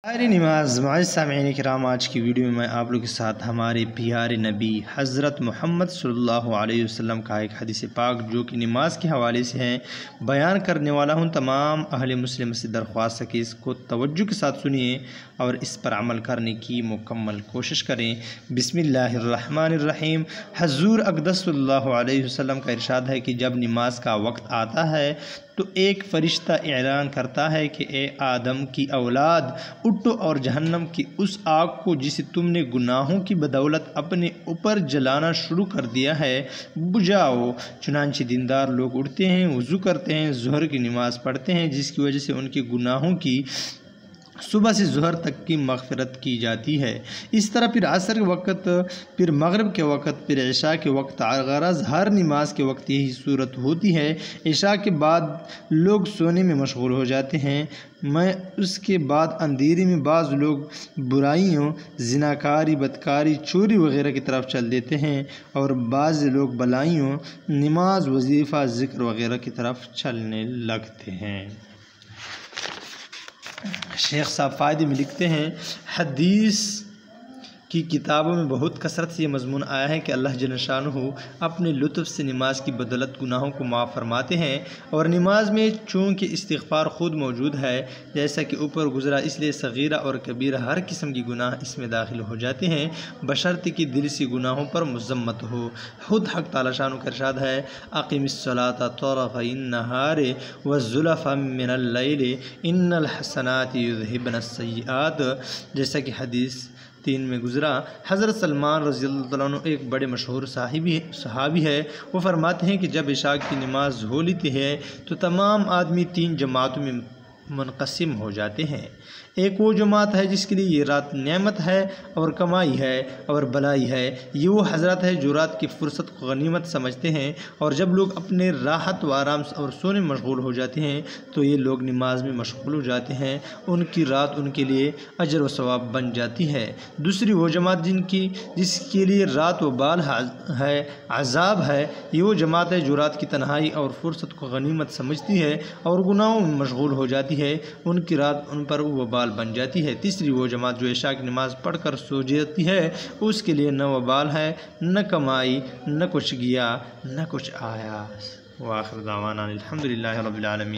ہماری نماز معزز سامعین کرام، آج کی ویڈیو میں آپ لوگوں کے ساتھ ہمارے پیارے نبی حضرت محمد صلی اللہ علیہ وسلم کا ایک حدیث پاک جو کہ نماز کے حوالے سے ہیں بیان کرنے والا ہوں۔ تمام اہل مسلم سے درخواست ہے کہ اس کو توجہ کے ساتھ سنیے اور اس پر عمل کرنے کی مکمل کوشش کریں۔ بسم اللہ الرحمن الرحیم۔ حضور اقدس صلی اللہ علیہ وسلم کا ارشاد ہے کہ جب نماز کا وقت آتا ہے تو ایک فرشتہ اعلان کرتا ہے کہ اے آدم کی اولاد، اٹھو اور جہنم کی اس آگ کو جسے تم نے گناہوں کی بدولت اپنے اوپر جلانا شروع کر دیا ہے بجھاؤ۔ چنانچہ دیندار لوگ اٹھتے ہیں، وضو کرتے ہیں، ظہر کی نماز پڑھتے ہیں، جس کی وجہ سے ان کے گناہوں کی صبح سے ظہر تک کی مغفرت کی جاتی ہے۔ اس طرح پھر عصر کے وقت، پھر مغرب کے وقت، پھر عشاء کے وقت، غرض ہر نماز کے وقت یہی صورت ہوتی ہے۔ عشاء کے بعد لوگ سونے میں مشغول ہو جاتے ہیں، اس کے بعد اندھیرے میں بعض لوگ برائیوں، زناکاری، بدکاری، چوری وغیرہ کی طرف چل دیتے ہیں اور بعض لوگ بلائیوں، نماز، وظیفہ، ذکر وغیرہ کی طرف چلنے لگتے ہیں۔ شیخ صاحب فائدے میں لکھتے ہیں، حدیث کی کتابوں میں بہت کثرت سے یہ مضمون آیا ہے کہ اللہ جل شانہ اپنے لطف سے نماز کی بدولت گناہوں کو معاف فرماتے ہیں، اور نماز میں چونکہ استغفار خود موجود ہے جیسا کہ اوپر گزرا، اس لیے صغیرہ اور کبیرہ ہر قسم کی گناہ اس میں داخل ہو جاتے ہیں بشرط کہ دل سے گناہوں پر مذمت ہو۔ خود حق تعالی شانہ کا ارشاد ہے، اقم الصلاۃ طرفی النہار وزلفا من اللیل ان الحسنات یذہبن السیئات، جیسا کہ حدیث 3 میں گزرا۔ حضرت سلمان رضی اللہ عنہ ایک بڑے مشہور صحابی ہے، وہ فرماتے ہیں کہ جب عشاء کی نماز ہو لیتی ہے تو تمام آدمی 3 جماعتوں میں منقسم ہو جاتے ہیں۔ ایک وہ جماعت ہے جس کے لیے یہ رات نعمت ہے اور کمائی ہے اور بلائی ہے، یہ وہ حضرات ہے جو رات کی فرصت کو غنیمت سمجھتے ہیں، اور جب لوگ اپنے راحت و آرام اور سونے میں مشغول ہو جاتے ہیں تو یہ لوگ نماز میں مشغول ہو جاتے ہیں، ان کی رات ان کے لیے اجر و ثواب بن جاتی ہے۔ دوسری وہ جماعت جس کے لیے رات و بال ہے، عذاب ہے، یہ وہ جماعت ہے جو رات کی تنہائی اور فرصت کو غنیمت سمجھتی ہے اور گناہوں میں مشغول ہو جاتی ہے، ان کی رات ان پر وبال بن جاتی ہے۔ تیسری وہ جماعت جو عشاء کی نماز پڑھ کر سو جاتی ہے، اس کے لیے نہ وبال ہے، نہ کمائی، نہ کچھ گیا، نہ کچھ آیا۔ وآخر دعوانا الحمدللہ رب العالمین۔